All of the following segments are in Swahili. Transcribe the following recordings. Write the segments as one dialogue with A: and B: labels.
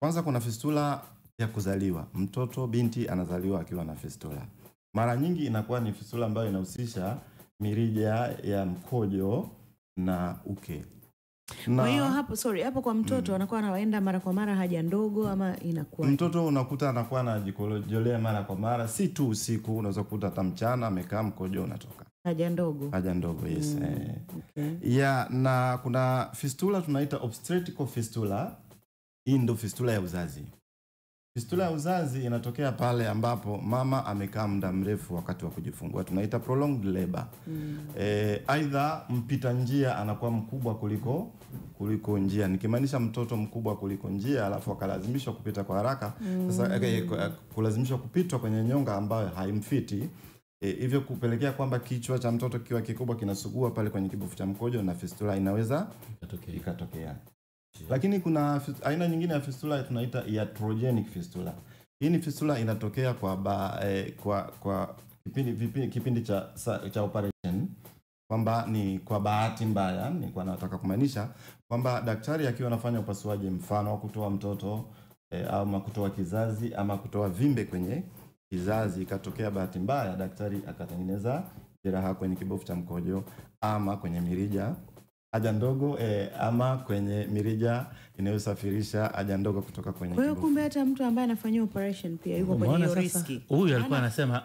A: Kwanza kuna fistula ya kuzaliwa. Mtoto binti anazaliwa akiwa na fistula. Mara nyingi inakuwa ni fistula ambayo inahusisha mirija ya mkojo na uke.
B: Kwa hiyo hapo kwa mtoto anakuwa anaenda mara kwa mara haja ndogo ama inakuwa?
A: Mtoto unakuta anakuwa anajikojolea mara kwa mara, si tu usiku, unaweza kukuta hata mchana amekaa mkojo unatoka.
B: Haja ndogo.
A: Haja ndogo, yes.
B: Okay.
A: Na kuna fistula tunaita obstetrical fistula. Hii ndio fistula ya uzazi. Fistula ya uzazi inatokea pale ambapo mama amekaa muda mrefu wakati wa kujifungua. Tunaita prolonged labor. Aidha mpita njia anakuwa mkubwa kuliko njia. Nikimaanisha mtoto mkubwa kuliko njia alafu akalazimishwa kupita kwa haraka. Sasa kulazimishwa kupitwa kwenye nyonga ambayo haimfiti. Hivyo kupelekea kwamba kichwa cha mtoto kikiwa kikubwa kinasugua pale kwenye kibofu cha mkojo na fistula inaweza ikatokea. Lakini kuna aina nyingine ya fistula tunaita iatrogenic fistula. Hii ni fistula inatokea kwa kipindi cha operation, kwamba ni kwa bahati mbaya, nilikuwa nataka kumaanisha kwamba daktari akiwa anafanya upasuaji, mfano wa kutoa mtoto au kutoa kizazi ama kutoa vimbe kwenye kizazi, ikatokea bahati mbaya daktari akatengeneza jeraha kwenye kibofu cha mkojo ama kwenye mirija haja ndogo ama kwenye mirija inayosafirisha haja ndogo kutoka kwenye
B: kibofu. Kwa hiyo kumbe hata mtu ambaye anafanyia operation pia yuko kwenye riski.
C: Huyu alikuwa anasema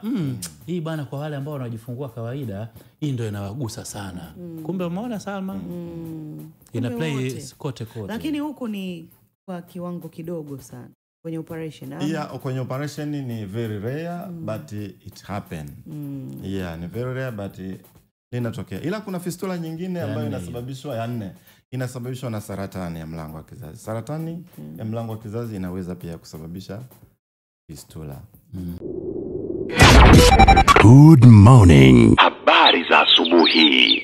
C: hii bana kwa wale ambao wanajifungua kawaida hii ndio inawagusa sana. Kumbe umeona Salma? Ina play kote.
B: Lakini huku ni kwa kiwango kidogo sana kwenye operation.
A: Kwenye operation ni very rare but it happen. Ni very rare but linatokea. Ila kuna fistula nyingine ambayo inasababishwa ya 4. Inasababishwa na saratani ya mlango wa kizazi. Saratani ya mlango wa kizazi inaweza pia kusababisha fistula.
D: Good morning. Habari za asubuhi.